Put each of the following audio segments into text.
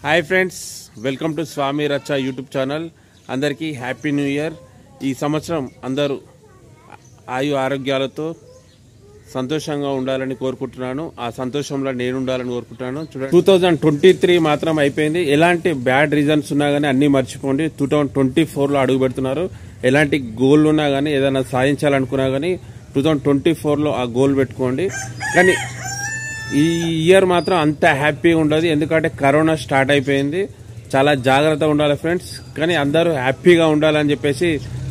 Hi friends, welcome to స్వామి రచ్చ YouTube channel. అందరికీ happy new year. ఈ సంవత్సరం అందరూ ఆయు ఆరోగ్యాలతో సంతోషంగా ఉండాలని కోరుకుంటున్నాను. ఆ సంతోషంలో నేను ఉండాలని కోరుకుంటున్నాను. చూడండి, 2023 మాత్రం అయిపోయింది. ఎలాంటి బ్యాడ్ రీజన్స్ ఉన్నా కానీ అన్నీ మర్చిపోండి. 2024లో అడుగు పెడుతున్నారు. ఎలాంటి గోల్ ఉన్నా కానీ, ఏదైనా సాధించాలనుకున్నా కానీ 2024లో ఆ గోల్ పెట్టుకోండి. కానీ ఈ ఇయర్ మాత్రం అంత హ్యాపీగా ఉండదు, ఎందుకంటే కరోనా స్టార్ట్ అయిపోయింది. చాలా జాగ్రత్తగా ఉండాలి ఫ్రెండ్స్. కానీ అందరూ హ్యాపీగా ఉండాలని చెప్పేసి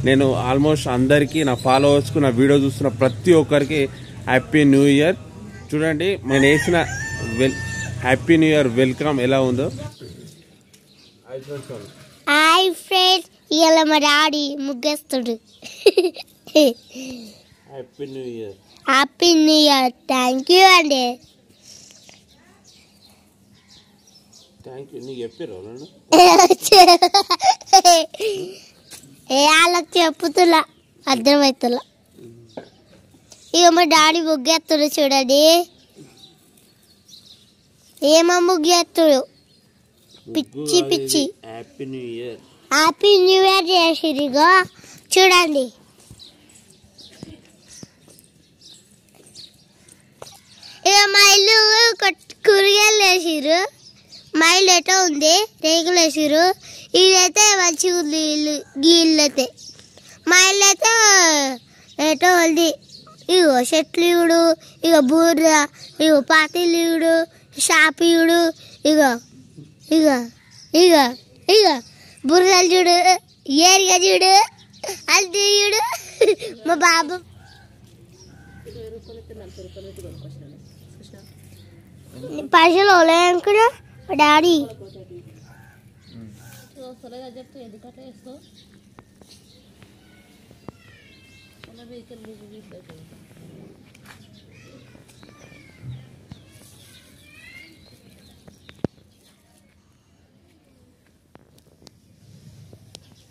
నేను ఆల్మోస్ట్ అందరికీ, నా ఫాలోవర్స్కు, నా వీడియో చూస్తున్న ప్రతి ఒక్కరికి హ్యాపీ న్యూ ఇయర్. చూడండి, నేను వేసిన హ్యాపీ న్యూ ఇయర్ వెల్కమ్ ఎలా ఉందో. హాయ్ ఫ్రెండ్స్, ఇవాళ మా డాడీ ముగ్గేస్తుడు. Happy new year. Happy new year. Thank you అండి. Thank you. నీకు చెప్పారు వాళ్ళకి చెప్పుతులా, అర్థమవుతులా. ఇక మా డాడీ ముగ్గేస్తుడు చూడండి. ఏమో ముగ్గేస్తుడు, పిచ్చి పిచ్చి. Happy new year. Happy new year చేసిరిగో చూడండి. ఇక మా ఇల్లు కూరగాయలు వేసిరు. మా ఇల్లు ఎటో ఉంది, రేకులు వేసిరు. ఇదైతే మంచిగా ఉంది ఇల్లు. ఈ ఇల్లు అయితే మా ఇల్లు అయితే ఎటో ఉంది. ఇగో చెట్లు ఇవుడు, ఇక బూర్ర, ఇగో పాతీలు ఇవుడు, షాప్ ఇవుడు, ఇగో ఇగ ఇగ ఇగ బుర్రలు చూడు, ఏరిగా చూడు, అది చూడు. మా బాబు పైసలు అనుకున్నా మా డాడీ.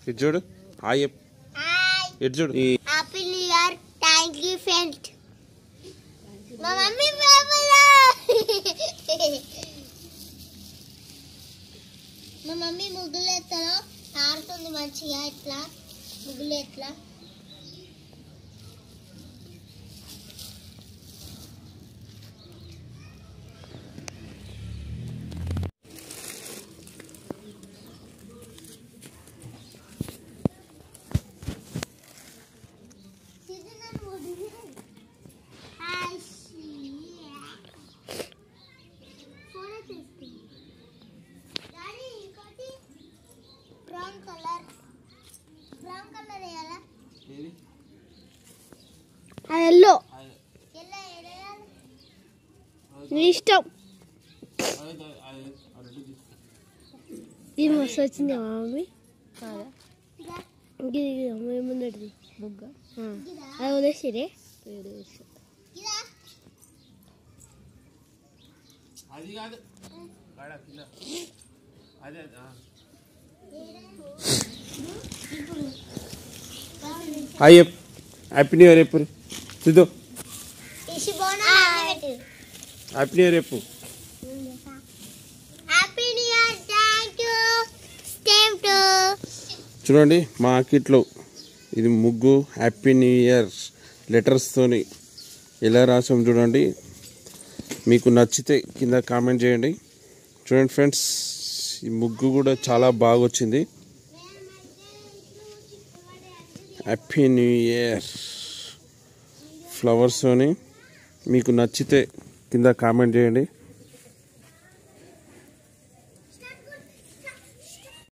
ఇది చూడు, హాయ్ ఇటు చూడు. Happy new year. Thank you friend. మా మమ్మీ మా మమ్మీ ముగ్గులు ఎత్తాను ఆడుతుంది మంచిగా. ఇట్లా ముగ్గులు ఎట్లా ఎల్లో ఇష్టం. ఇది మస్తు వచ్చింది మమ్మీ. ఏముందది బుగ్గ అది వదిలేసిరే. హాయ్ హ్యాపీ న్యూ ఇయర్ ఎప్పుడు చూద్దాం. హ్యాపీ న్యూ ఇయర్ ఎప్పుడు. చూడండి, మా కిట్లో ఇది ముగ్గు హ్యాపీ న్యూ ఇయర్ లెటర్స్తోని ఎలా రాసాం చూడండి. మీకు నచ్చితే కింద కామెంట్ చేయండి. చూడండి ఫ్రెండ్స్, ఈ ముగ్గు కూడా చాలా బాగా వచ్చింది. హ్యాపీ న్యూ ఇయర్ ఫ్లవర్స్తోని. మీకు నచ్చితే కింద కామెంట్ చేయండి.